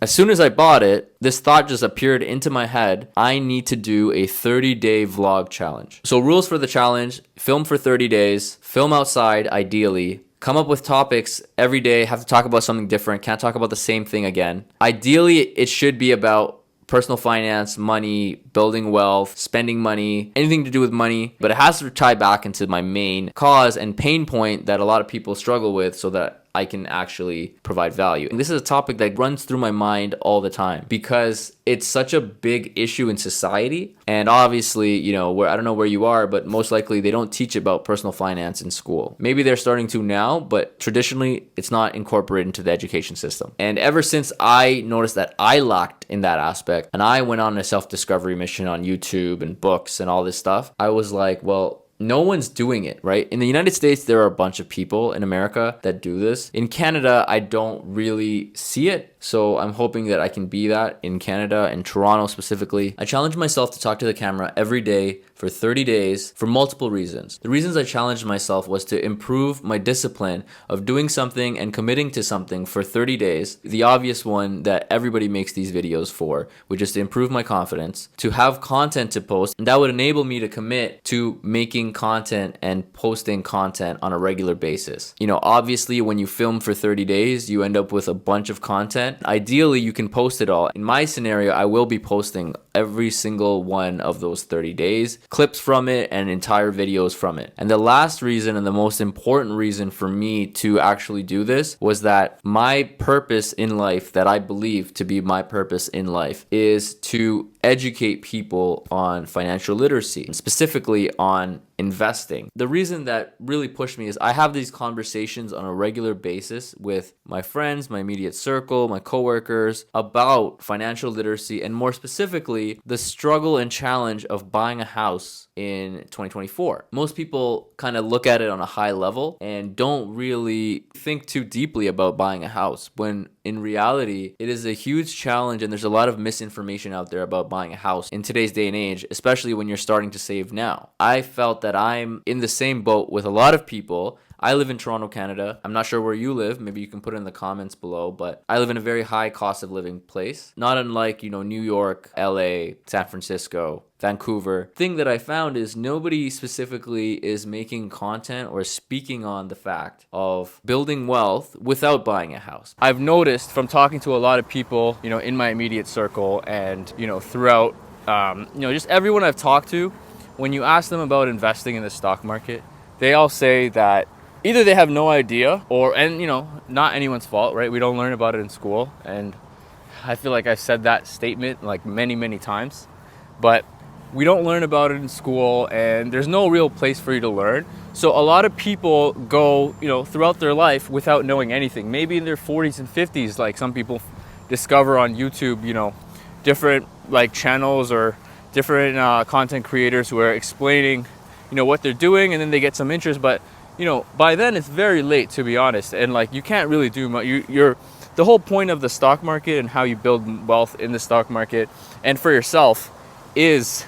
As soon as I bought it, this thought just appeared into my head. I need to do a 30-day vlog challenge. So rules for the challenge: film for 30 days, film outside ideally, come up with topics every day, have to talk about something different, can't talk about the same thing again. Ideally, it should be about personal finance, money, building wealth, spending money, anything to do with money, but it has to tie back into my main cause and pain point that a lot of people struggle with so that I can actually provide value. And this is a topic that runs through my mind all the time because it's such a big issue in society. And obviously, where I don't know where you are, but most likely they don't teach about personal finance in school. Maybe they're starting to now, but traditionally it's not incorporated into the education system. And ever since I noticed that I lacked in that aspect and I went on a self-discovery mission on YouTube and books and all this stuff, I was like, well, no one's doing it, right? In the United States, there are a bunch of people in America that do this. In Canada, I don't really see it. So I'm hoping that I can be that in Canada and Toronto specifically. I challenged myself to talk to the camera every day for 30 days for multiple reasons. The reasons I challenged myself was to improve my discipline of doing something and committing to something for 30 days. The obvious one that everybody makes these videos for, which is to improve my confidence, to have content to post, and that would enable me to commit to making content and posting content on a regular basis. Obviously when you film for 30 days, you end up with a bunch of content. Ideally, you can post it all. In my scenario, I will be posting every single one of those 30 days, clips from it and entire videos from it. And the last reason and the most important reason for me to actually do this was that my purpose in life, that I believe to be my purpose in life, is to educate people on financial literacy, specifically on investing. The reason that really pushed me is I have these conversations on a regular basis with my friends, my immediate circle, my coworkers about financial literacy, and more specifically, the struggle and challenge of buying a house in 2024. Most people kind of look at it on a high level and don't really think too deeply about buying a house, when in reality, it is a huge challenge and there's a lot of misinformation out there about buying a house in today's day and age, especially when you're starting to save now. I felt that I'm in the same boat with a lot of people. I live in Toronto, Canada. I'm not sure where you live. Maybe you can put it in the comments below, but I live in a very high cost of living place. Not unlike, New York, LA, San Francisco, Vancouver. Thing that I found is nobody specifically is making content or speaking on the fact of building wealth without buying a house. I've noticed from talking to a lot of people, in my immediate circle and, throughout, just everyone I've talked to, when you ask them about investing in the stock market, they all say that either they have no idea and not anyone's fault, right? We don't learn about it in school. And I feel like I've said that statement like many, many times, but we don't learn about it in school and there's no real place for you to learn. So a lot of people go, throughout their life without knowing anything. Maybe in their 40s and 50s, like some people discover on YouTube, different like channels or different content creators who are explaining, what they're doing, and then they get some interest. But, by then it's very late, to be honest. And like, you can't really do much. The whole point of the stock market and how you build wealth in the stock market and for yourself is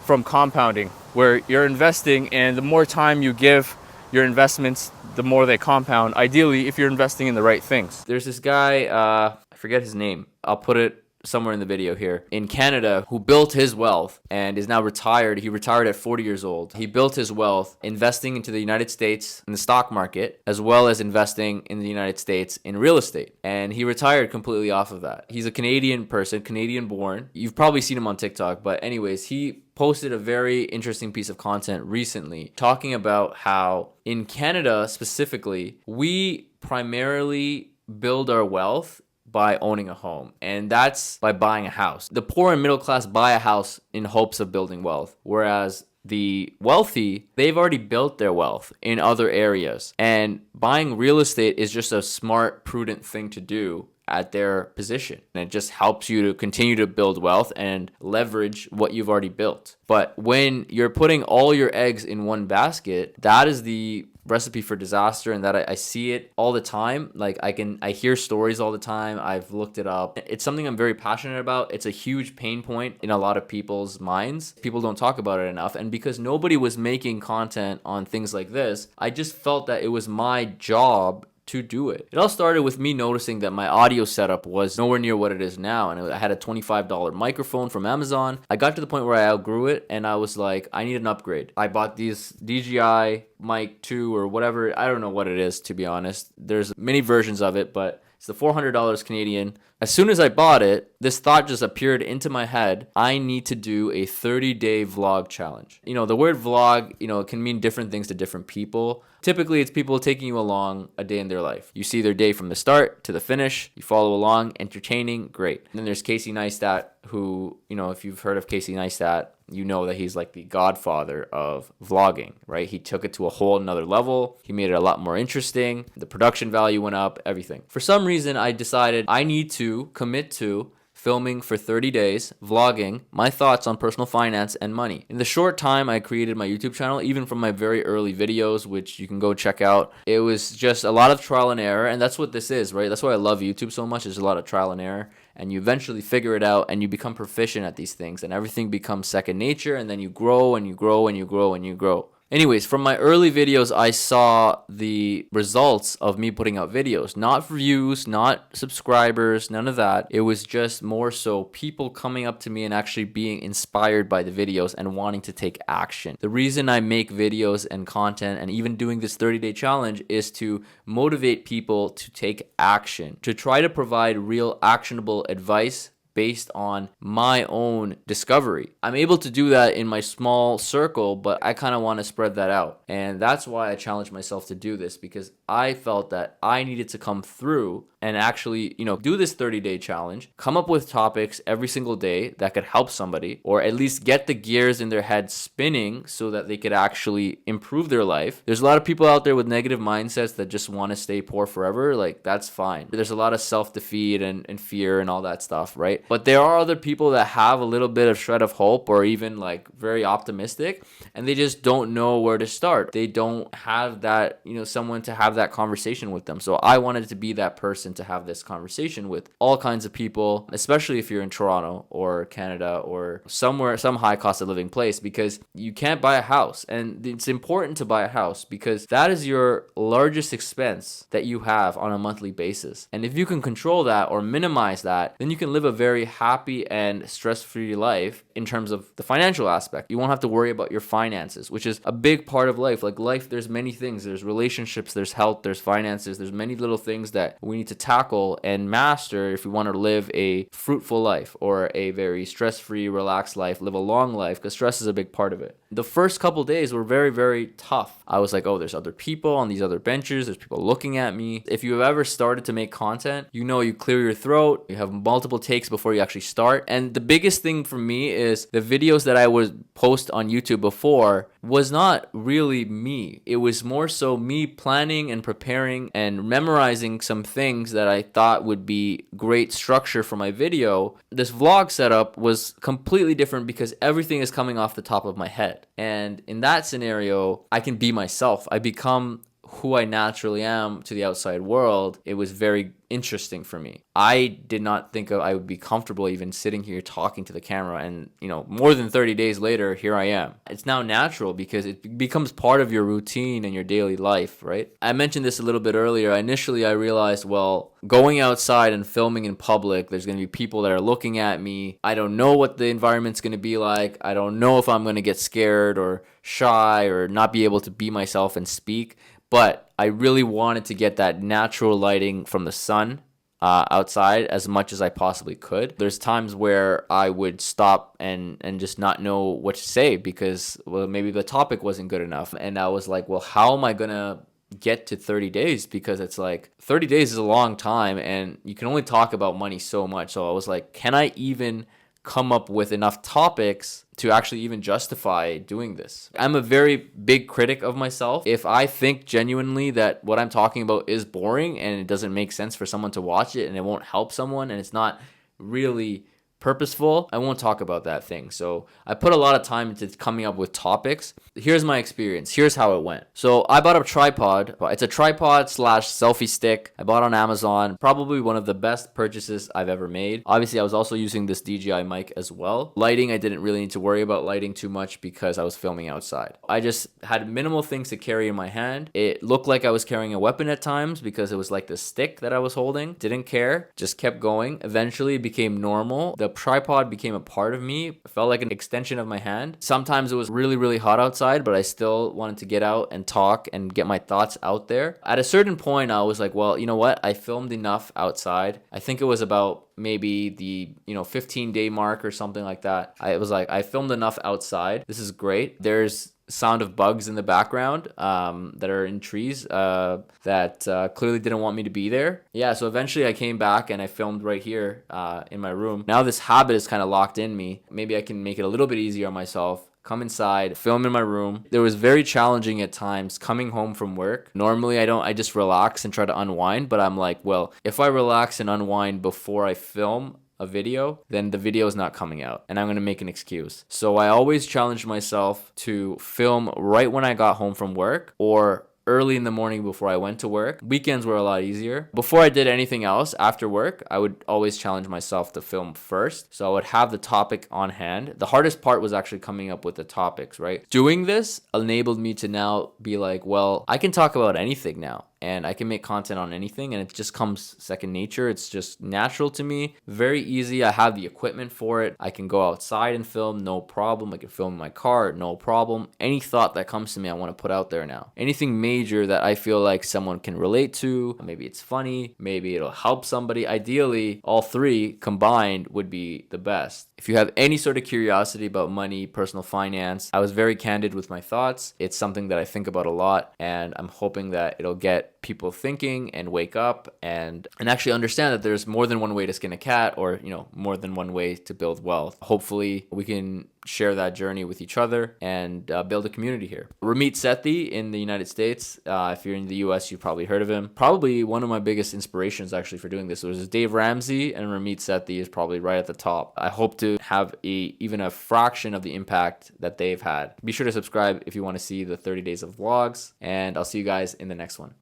from compounding, where you're investing, and the more time you give your investments, the more they compound, ideally, if you're investing in the right things. There's this guy, I forget his name. I'll put it somewhere in the video here, in Canada, who built his wealth and is now retired. He retired at 40 years old. He built his wealth investing into the United States in the stock market, as well as investing in the United States in real estate. And he retired completely off of that. He's a Canadian person, Canadian born. You've probably seen him on TikTok, but anyways, he posted a very interesting piece of content recently talking about how in Canada specifically, we primarily build our wealth by owning a home, and that's by buying a house. The poor and middle class buy a house in hopes of building wealth, whereas the wealthy, they've already built their wealth in other areas, and buying real estate is just a smart, prudent thing to do at their position. And it just helps you to continue to build wealth and leverage what you've already built. But when you're putting all your eggs in one basket, that is the recipe for disaster, and that I see it all the time. Like I hear stories all the time. I've looked it up. It's something I'm very passionate about. It's a huge pain point in a lot of people's minds. People don't talk about it enough. And because nobody was making content on things like this, I just felt that it was my job to do it. It all started with me noticing that my audio setup was nowhere near what it is now, and I had a $25 microphone from Amazon. I got to the point where I outgrew it, and I was like, I need an upgrade. I bought these DJI Mic 2 or whatever. I don't know what it is, to be honest. There's many versions of it, but it's the $400 Canadian. As soon as I bought it, this thought just appeared into my head. I need to do a 30-day vlog challenge. The word vlog, it can mean different things to different people. Typically, it's people taking you along a day in their life. You see their day from the start to the finish. You follow along, entertaining, great. And then there's Casey Neistat, who, if you've heard of Casey Neistat, you know that he's like the godfather of vlogging, right? He took it to a whole nother level. He made it a lot more interesting. The production value went up, everything. For some reason, I decided I need to commit to filming for 30 days, vlogging my thoughts on personal finance and money. In the short time I created my YouTube channel, even from my very early videos, which you can go check out, it was just a lot of trial and error, and that's what this is, right? That's why I love YouTube so much. There's a lot of trial and error, and you eventually figure it out, and you become proficient at these things, and everything becomes second nature, and then you grow, and you grow, and you grow, and you grow. Anyways, from my early videos, I saw the results of me putting out videos. Not views, not subscribers, none of that. It was just more so people coming up to me and actually being inspired by the videos and wanting to take action. The reason I make videos and content and even doing this 30-day challenge is to motivate people to take action, to try to provide real actionable advice based on my own discovery. I'm able to do that in my small circle, but I kind of want to spread that out. And that's why I challenged myself to do this, because I felt that I needed to come through and actually, do this 30-day challenge, come up with topics every single day that could help somebody, or at least get the gears in their head spinning so that they could actually improve their life. There's a lot of people out there with negative mindsets that just want to stay poor forever. Like, that's fine. There's a lot of self-defeat and fear and all that stuff, right? But there are other people that have a little bit of shred of hope, or even like very optimistic, and they just don't know where to start. They don't have that, someone to have that conversation with them. So I wanted to be that person to have this conversation with all kinds of people, especially if you're in Toronto or Canada or somewhere, some high cost of living place, because you can't buy a house. And it's important to buy a house because that is your largest expense that you have on a monthly basis. And if you can control that or minimize that, then you can live a very happy and stress-free life in terms of the financial aspect. You won't have to worry about your finances, which is a big part of life. Like life, there's many things. There's relationships, there's health, there's finances, there's many little things that we need to tackle and master if we want to live a fruitful life or a very stress-free, relaxed life, live a long life, because stress is a big part of it. The first couple days were very, very tough. I was like, oh, there's other people on these other benches. There's people looking at me. If you've ever started to make content, you clear your throat. You have multiple takes before you actually start. And the biggest thing for me is the videos that I would post on YouTube before was not really me. It was more so me planning and preparing and memorizing some things that I thought would be great structure for my video. This vlog setup was completely different because everything is coming off the top of my head. And in that scenario, I can be myself. I become who I naturally am to the outside world. It was very interesting for me. I did not think I would be comfortable even sitting here talking to the camera, and more than 30 days later, here I am. It's now natural because it becomes part of your routine and your daily life, right? I mentioned this a little bit earlier. Initially, I realized, well, going outside and filming in public, there's going to be people that are looking at me. I don't know what the environment's going to be like. I don't know if I'm going to get scared or shy or not be able to be myself and speak. But I really wanted to get that natural lighting from the sun outside as much as I possibly could. There's times where I would stop and just not know what to say because, well, maybe the topic wasn't good enough. And I was like, well, how am I going to get to 30 days? Because it's like 30 days is a long time and you can only talk about money so much. So I was like, can I even come up with enough topics to actually even justify doing this? I'm a very big critic of myself. If I think genuinely that what I'm talking about is boring and it doesn't make sense for someone to watch it and it won't help someone and it's not really purposeful, I won't talk about that thing. So I put a lot of time into coming up with topics. Here's my experience. Here's how it went. So I bought a tripod. It's a tripod slash selfie stick. I bought on Amazon. Probably one of the best purchases I've ever made. Obviously, I was also using this DJI mic as well. Lighting, I didn't really need to worry about lighting too much because I was filming outside. I just had minimal things to carry in my hand. It looked like I was carrying a weapon at times because it was like the stick that I was holding. Didn't care. Just kept going. Eventually, it became normal. The tripod became a part of me. It felt like an extension of my hand. Sometimes it was really, really hot outside, but I still wanted to get out and talk and get my thoughts out there. At a certain point, I was like, well, you know what? I filmed enough outside. I think it was about maybe the 15-day mark or something like that. I was like, I filmed enough outside. This is great. There's sound of bugs in the background that are in trees that clearly didn't want me to be there. Yeah, so eventually I came back and I filmed right here in my room. Now this habit is kind of locked in me. Maybe I can make it a little bit easier on myself. Come inside, film in my room. It was very challenging at times coming home from work. Normally I just relax and try to unwind, but I'm like, well, if I relax and unwind before I film a video, then the video is not coming out and I'm going to make an excuse. So I always challenge myself to film right when I got home from work or early in the morning before I went to work. Weekends were a lot easier. Before I did anything else after work, I would always challenge myself to film first. So I would have the topic on hand. The hardest part was actually coming up with the topics, right? Doing this enabled me to now be like, well, I can talk about anything now. And I can make content on anything and it just comes second nature. It's just natural to me. Very easy. I have the equipment for it. I can go outside and film, no problem. I can film in my car, no problem. Any thought that comes to me, I want to put out there now. Anything major that I feel like someone can relate to. Maybe it's funny. Maybe it'll help somebody. Ideally, all three combined would be the best. If you have any sort of curiosity about money, personal finance, I was very candid with my thoughts. It's something that I think about a lot and I'm hoping that it'll get people thinking and wake up and actually understand that there's more than one way to skin a cat or, more than one way to build wealth. Hopefully we can share that journey with each other and build a community here. Ramit Sethi in the United States. If you're in the US, you've probably heard of him. Probably one of my biggest inspirations actually for doing this was Dave Ramsey, and Ramit Sethi is probably right at the top. I hope to have even a fraction of the impact that they've had. Be sure to subscribe if you want to see the 30 days of vlogs, and I'll see you guys in the next one.